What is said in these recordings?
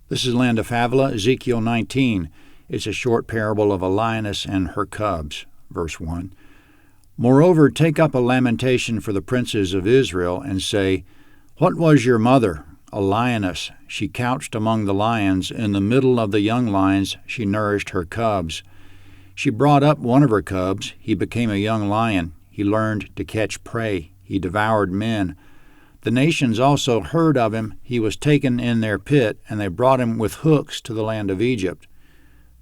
This is Land of Havilah, Ezekiel 19. It's a short parable of a lioness and her cubs. Verse 1. Moreover, take up a lamentation for the princes of Israel, and say, What was your mother? A lioness. She couched among the lions. In the middle of the young lions she nourished her cubs. She brought up one of her cubs. He became a young lion. He learned to catch prey. He devoured men. The nations also heard of him. He was taken in their pit, and they brought him with hooks to the land of Egypt.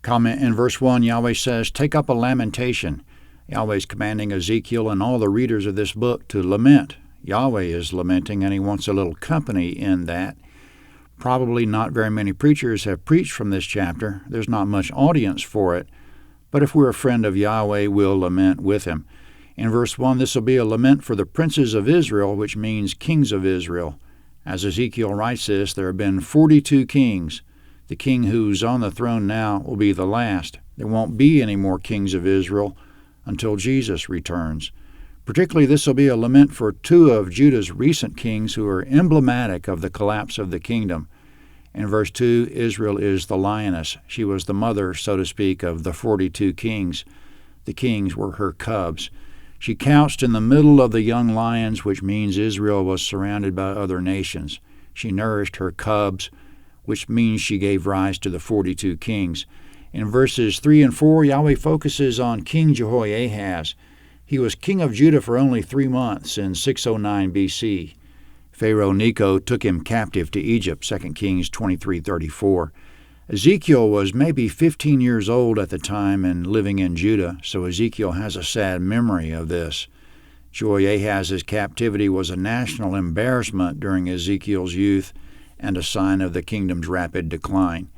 Comment in verse 1, Yahweh says, Take up a lamentation. Yahweh is commanding Ezekiel and all the readers of this book to lament. Yahweh is lamenting, and he wants a little company in that. Probably not very many preachers have preached from this chapter. There's not much audience for it. But if we're a friend of Yahweh, we'll lament with him. In verse 1, this will be a lament for the princes of Israel, which means kings of Israel. As Ezekiel writes this, there have been 42 kings. The king who's on the throne now will be the last. There won't be any more kings of Israel until Jesus returns. Particularly, this will be a lament for two of Judah's recent kings who are emblematic of the collapse of the kingdom. In verse 2, Israel is the lioness. She was the mother, so to speak, of the 42 kings. The kings were her cubs. She couched in the middle of the young lions, which means Israel was surrounded by other nations. She nourished her cubs, which means she gave rise to the 42 kings. In verses 3 and 4, Yahweh focuses on King Jehoahaz. He was king of Judah for only 3 months in 609 B.C. Pharaoh Necho took him captive to Egypt, 2 Kings 23:34. Ezekiel was maybe 15 years old at the time and living in Judah, so Ezekiel has a sad memory of this. Jehoahaz's captivity was a national embarrassment during Ezekiel's youth and a sign of the kingdom's rapid decline.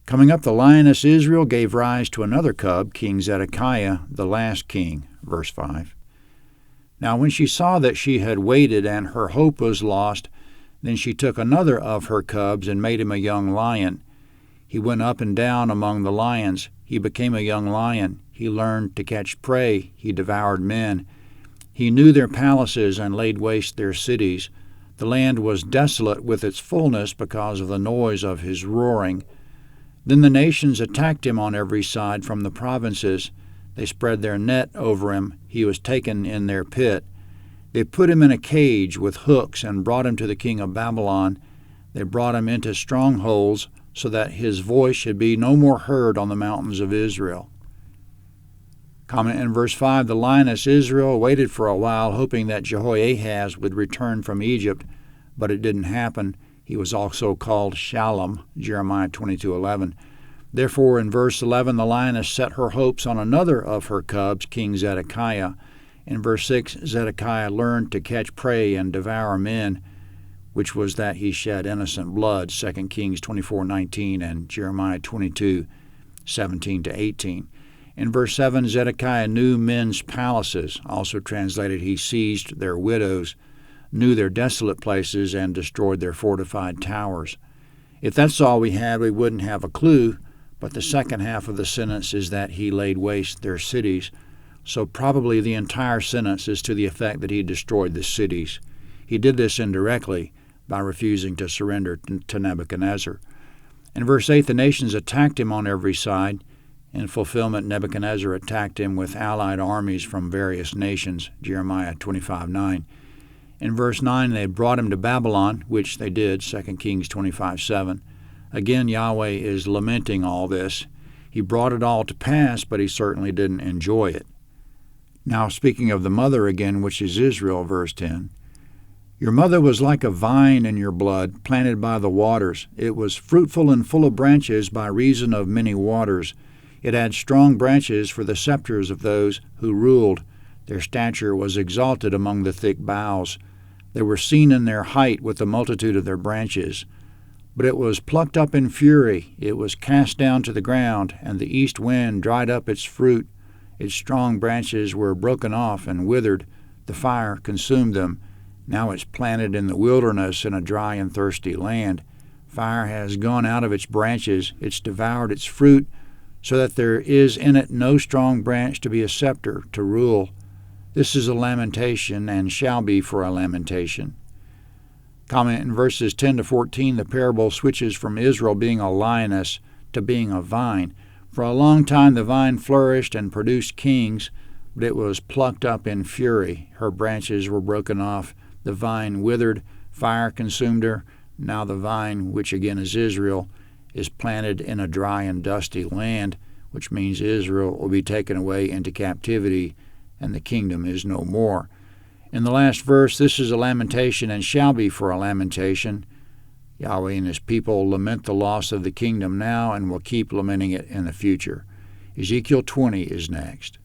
Coming up, the lioness Israel gave rise to another cub, King Zedekiah, the last king. Verse 5. Now when she saw that she had waited and her hope was lost, then she took another of her cubs and made him a young lion. He went up and down among the lions. He became a young lion. He learned to catch prey. He devoured men. He knew their palaces and laid waste their cities. The land was desolate with its fullness because of the noise of his roaring. Then the nations attacked him on every side from the provinces. They spread their net over him. He was taken in their pit. They put him in a cage with hooks and brought him to the king of Babylon. They brought him into strongholds, so that his voice should be no more heard on the mountains of Israel. Comment in verse 5, the lioness Israel waited for a while, hoping that Jehoahaz would return from Egypt, but it didn't happen. He was also called Shalom, Jeremiah 22:11. Therefore, in verse 11, the lioness set her hopes on another of her cubs, King Zedekiah. In verse 6, Zedekiah learned to catch prey and devour men, which was that he shed innocent blood, 2 Kings 24:19 and Jeremiah 22:17-18. In verse 7, Zedekiah knew men's palaces, also translated he seized their widows, knew their desolate places, and destroyed their fortified towers. If that's all we had, we wouldn't have a clue, but the second half of the sentence is that he laid waste their cities, so probably the entire sentence is to the effect that he destroyed the cities. He did this indirectly, by refusing to surrender to Nebuchadnezzar. In verse 8, the nations attacked him on every side. In fulfillment, Nebuchadnezzar attacked him with allied armies from various nations, Jeremiah 25:9. In verse 9, they brought him to Babylon, which they did, 2 Kings 25:7. Again, Yahweh is lamenting all this. He brought it all to pass, but he certainly didn't enjoy it. Now, speaking of the mother again, which is Israel, verse 10, Your mother was like a vine in your blood, planted by the waters. It was fruitful and full of branches by reason of many waters. It had strong branches for the scepters of those who ruled. Their stature was exalted among the thick boughs. They were seen in their height with the multitude of their branches. But it was plucked up in fury. It was cast down to the ground, and the east wind dried up its fruit. Its strong branches were broken off and withered. The fire consumed them. Now it's planted in the wilderness in a dry and thirsty land. Fire has gone out of its branches. It's devoured its fruit, so that there is in it no strong branch to be a scepter, to rule. This is a lamentation, and shall be for a lamentation. Comment: in verses 10 to 14, the parable switches from Israel being a lioness to being a vine. For a long time the vine flourished and produced kings, but it was plucked up in fury. Her branches were broken off, the vine withered, fire consumed her. Now the vine, which again is Israel, is planted in a dry and dusty land, which means Israel will be taken away into captivity, and the kingdom is no more. In the last verse, this is a lamentation and shall be for a lamentation. Yahweh and his people lament the loss of the kingdom now and will keep lamenting it in the future. Ezekiel 20 is next.